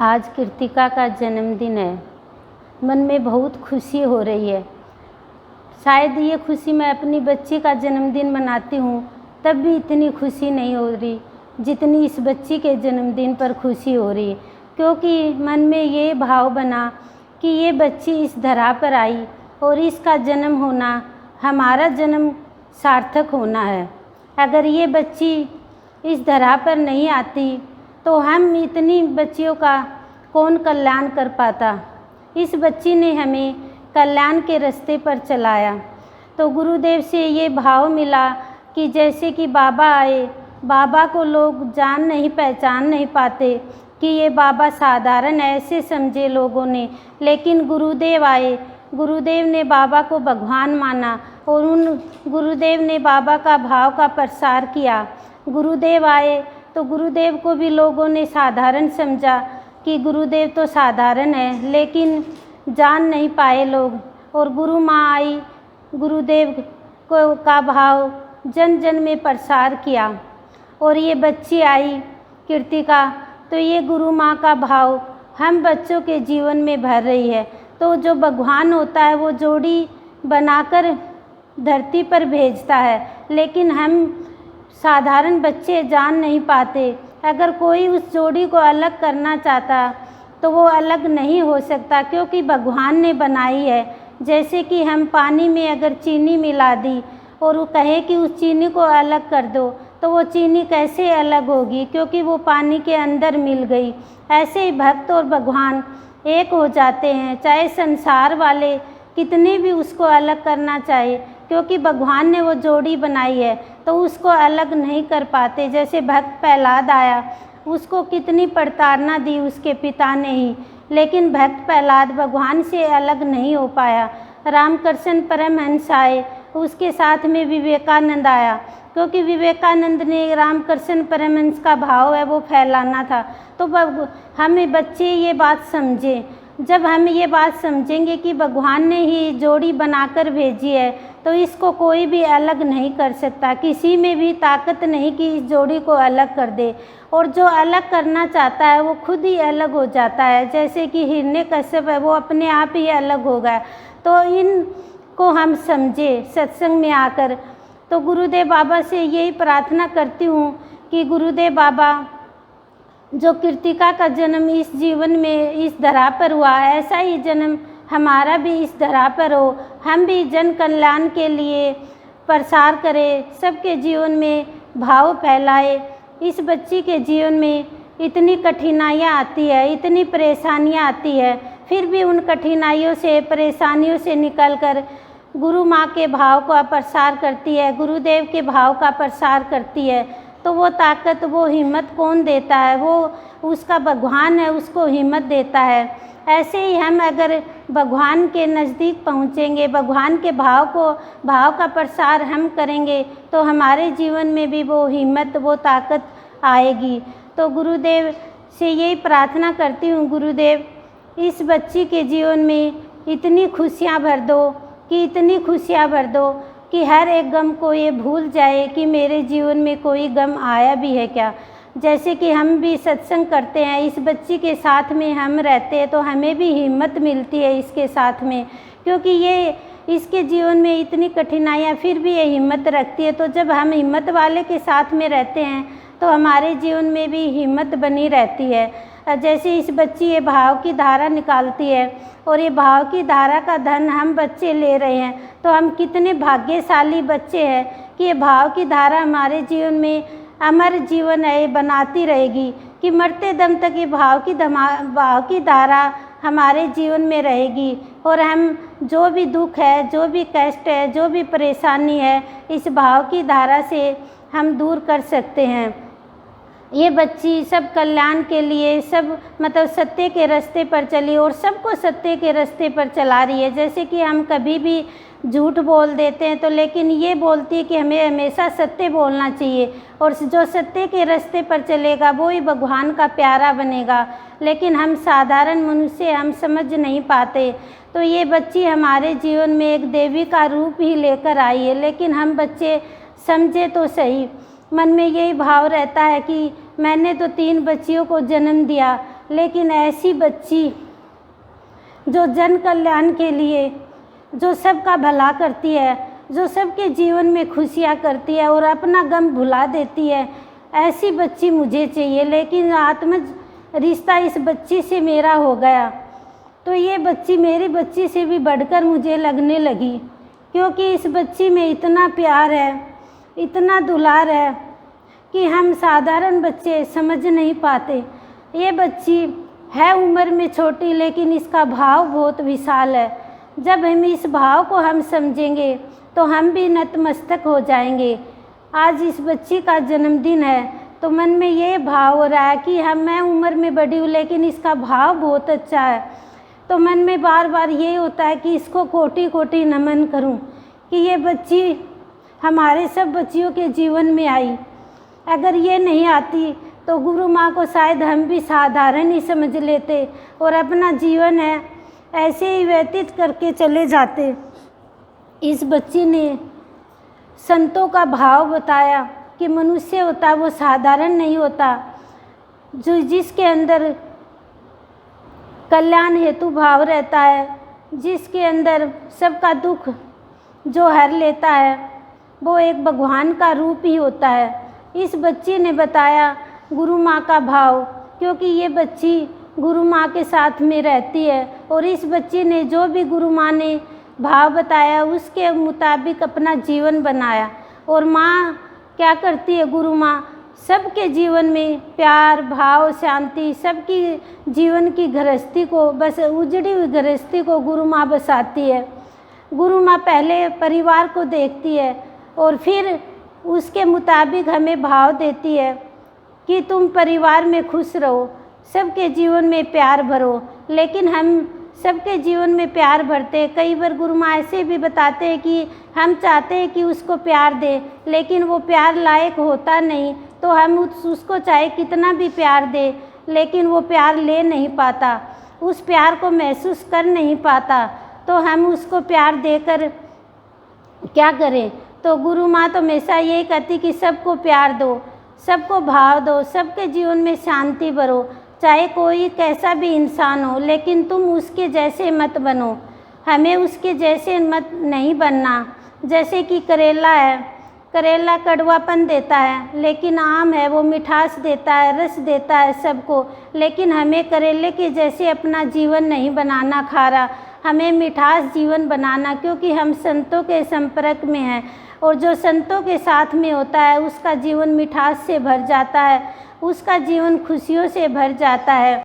आज कृतिका का जन्मदिन है। मन में बहुत खुशी हो रही है। शायद ये खुशी मैं अपनी बच्ची का जन्मदिन मनाती हूँ तब भी इतनी खुशी नहीं हो रही जितनी इस बच्ची के जन्मदिन पर खुशी हो रही है, क्योंकि मन में ये भाव बना कि ये बच्ची इस धरा पर आई और इसका जन्म होना हमारा जन्म सार्थक होना है। अगर ये बच्ची इस धरा पर नहीं आती तो हम इतनी बच्चियों का कौन कल्याण कर पाता। इस बच्ची ने हमें कल्याण के रास्ते पर चलाया। तो गुरुदेव से ये भाव मिला कि जैसे कि बाबा आए, बाबा को लोग जान नहीं पहचान नहीं पाते कि ये बाबा साधारण ऐसे समझे लोगों ने, लेकिन गुरुदेव आए, गुरुदेव ने बाबा को भगवान माना और उन गुरुदेव ने बाबा का भाव का प्रसार किया। गुरुदेव आए तो गुरुदेव को भी लोगों ने साधारण समझा कि गुरुदेव तो साधारण है, लेकिन जान नहीं पाए लोग। और गुरु माँ आई, गुरुदेव को का भाव जन जन में प्रसार किया और ये बच्ची आई कृतिका, तो ये गुरु माँ का भाव हम बच्चों के जीवन में भर रही है। तो जो भगवान होता है वो जोड़ी बनाकर धरती पर भेजता है, लेकिन हम साधारण बच्चे जान नहीं पाते। अगर कोई उस जोड़ी को अलग करना चाहता तो वो अलग नहीं हो सकता, क्योंकि भगवान ने बनाई है। जैसे कि हम पानी में अगर चीनी मिला दी और वो कहे कि उस चीनी को अलग कर दो तो वो चीनी कैसे अलग होगी, क्योंकि वो पानी के अंदर मिल गई। ऐसे ही भक्त और भगवान एक हो जाते हैं, चाहे संसार वाले कितने भी उसको अलग करना चाहे, क्योंकि भगवान ने वो जोड़ी बनाई है तो उसको अलग नहीं कर पाते। जैसे भक्त प्रहलाद आया, उसको कितनी प्रताड़ना दी उसके पिता ने ही, लेकिन भक्त प्रहलाद भगवान से अलग नहीं हो पाया। रामकृष्ण परमहंस आए, उसके साथ में विवेकानंद आया, क्योंकि विवेकानंद ने रामकृष्ण परमहंस का भाव है वो फैलाना था। तो हमें बच्चे ये बात समझें। जब हम ये बात समझेंगे कि भगवान ने ही जोड़ी बनाकर भेजी है तो इसको कोई भी अलग नहीं कर सकता। किसी में भी ताकत नहीं कि इस जोड़ी को अलग कर दे, और जो अलग करना चाहता है वो खुद ही अलग हो जाता है। जैसे कि हिरण्यकश्यप है, वो अपने आप ही अलग हो गया। तो इनको हम समझे सत्संग में आकर। तो गुरुदेव बाबा से यही प्रार्थना करती हूँ कि गुरुदेव बाबा, जो कृतिका का जन्म इस जीवन में इस धरा पर हुआ, ऐसा ही जन्म हमारा भी इस धरा पर हो। हम भी जन कल्याण के लिए प्रसार करें, सबके जीवन में भाव फैलाए। इस बच्ची के जीवन में इतनी कठिनाइयाँ आती है, इतनी परेशानियाँ आती है, फिर भी उन कठिनाइयों से परेशानियों से निकलकर गुरु माँ के भाव का प्रसार करती है, गुरुदेव के भाव का प्रसार करती है। तो वो ताकत, वो हिम्मत कौन देता है? वो उसका भगवान है, उसको हिम्मत देता है। ऐसे ही हम अगर भगवान के नज़दीक पहुँचेंगे, भगवान के भाव का प्रसार हम करेंगे तो हमारे जीवन में भी वो हिम्मत, वो ताकत आएगी। तो गुरुदेव से यही प्रार्थना करती हूँ, गुरुदेव इस बच्ची के जीवन में इतनी खुशियाँ भर दो कि इतनी खुशियाँ भर दो कि हर एक गम को ये भूल जाए कि मेरे जीवन में कोई गम आया भी है क्या। जैसे कि हम भी सत्संग करते हैं, इस बच्ची के साथ में हम रहते हैं तो हमें भी हिम्मत मिलती है इसके साथ में, क्योंकि ये इसके जीवन में इतनी कठिनाइयाँ फिर भी ये हिम्मत रखती है। तो जब हम हिम्मत वाले के साथ में रहते हैं तो हमारे जीवन में भी हिम्मत बनी रहती है। जैसे इस बच्ची ये भाव की धारा निकालती है और ये भाव की धारा का धन हम बच्चे ले रहे हैं, तो हम कितने भाग्यशाली बच्चे हैं कि ये भाव की धारा हमारे जीवन में अमर जीवन है, बनाती रहेगी कि मरते दम तक ये भाव की धारा हमारे जीवन में रहेगी। और हम जो भी दुख है, जो भी कष्ट है, जो भी परेशानी है, इस भाव की धारा से हम दूर कर सकते हैं। ये बच्ची सब कल्याण के लिए, सब मतलब सत्य के रास्ते पर चली और सबको सत्य के रास्ते पर चला रही है। जैसे कि हम कभी भी झूठ बोल देते हैं तो, लेकिन ये बोलती है कि हमें हमेशा सत्य बोलना चाहिए, और जो सत्य के रास्ते पर चलेगा वो ही भगवान का प्यारा बनेगा। लेकिन हम साधारण मनुष्य हम समझ नहीं पाते। तो ये बच्ची हमारे जीवन में एक देवी का रूप ही लेकर आई है, लेकिन हम बच्चे समझे तो सही। मन में यही भाव रहता है कि मैंने तो 3 बच्चियों को जन्म दिया, लेकिन ऐसी बच्ची जो जन कल्याण के लिए, जो सबका भला करती है, जो सबके जीवन में खुशियाँ करती है और अपना गम भुला देती है, ऐसी बच्ची मुझे चाहिए। लेकिन आत्म रिश्ता इस बच्ची से मेरा हो गया तो ये बच्ची मेरी बच्ची से भी बढ़कर मुझे लगने लगी, क्योंकि इस बच्ची में इतना प्यार है, इतना दुलार है कि हम साधारण बच्चे समझ नहीं पाते। ये बच्ची है उम्र में छोटी, लेकिन इसका भाव बहुत विशाल है। जब हम इस भाव को हम समझेंगे तो हम भी नतमस्तक हो जाएंगे। आज इस बच्ची का जन्मदिन है तो मन में ये भाव हो रहा है कि मैं उम्र में बड़ी हूँ, लेकिन इसका भाव बहुत अच्छा है। तो मन में बार बार ये होता है कि इसको कोटि कोटि नमन करूं कि ये बच्ची हमारे सब बच्चियों के जीवन में आई। अगर ये नहीं आती तो गुरु माँ को शायद हम भी साधारण ही समझ लेते और अपना जीवन है ऐसे ही व्यतीत करके चले जाते। इस बच्ची ने संतों का भाव बताया कि मनुष्य होता है वो साधारण नहीं होता, जो जिसके अंदर कल्याण हेतु भाव रहता है, जिसके अंदर सबका दुख जो हर लेता है, वो एक भगवान का रूप ही होता है। इस बच्ची ने बताया गुरु माँ का भाव, क्योंकि ये बच्ची गुरु माँ के साथ में रहती है और इस बच्ची ने जो भी गुरु माँ ने भाव बताया उसके मुताबिक अपना जीवन बनाया। और माँ क्या करती है, गुरु माँ सबके जीवन में प्यार, भाव, शांति, सबकी जीवन की गृहस्थी को, बस उजड़ी हुई गृहस्थी को गुरु माँ बसाती है। गुरु माँ पहले परिवार को देखती है और फिर उसके मुताबिक हमें भाव देती है कि तुम परिवार में खुश रहो, सबके जीवन में प्यार भरो। लेकिन हम सबके जीवन में प्यार भरते, कई बार गुरु माँ ऐसे भी बताते हैं कि हम चाहते हैं कि उसको प्यार दें, लेकिन वो प्यार लायक होता नहीं, तो हम उसको चाहे कितना भी प्यार दे, लेकिन वो प्यार ले नहीं पाता, उस प्यार को महसूस कर नहीं पाता। तो हम उसको प्यार देकर क्या करें। तो गुरु माँ तो हमेशा यही कहती कि सबको प्यार दो, सबको भाव दो, सबके जीवन में शांति भरो, चाहे कोई कैसा भी इंसान हो, लेकिन तुम उसके जैसे मत बनो। हमें उसके जैसे मत नहीं बनना। जैसे कि करेला है, करेला कड़वापन देता है, लेकिन आम है वो मिठास देता है, रस देता है सबको। लेकिन हमें करेले के जैसे अपना जीवन नहीं बनाना खारा, हमें मिठास जीवन बनाना, क्योंकि हम संतों के संपर्क में हैं और जो संतों के साथ में होता है उसका जीवन मिठास से भर जाता है, उसका जीवन खुशियों से भर जाता है।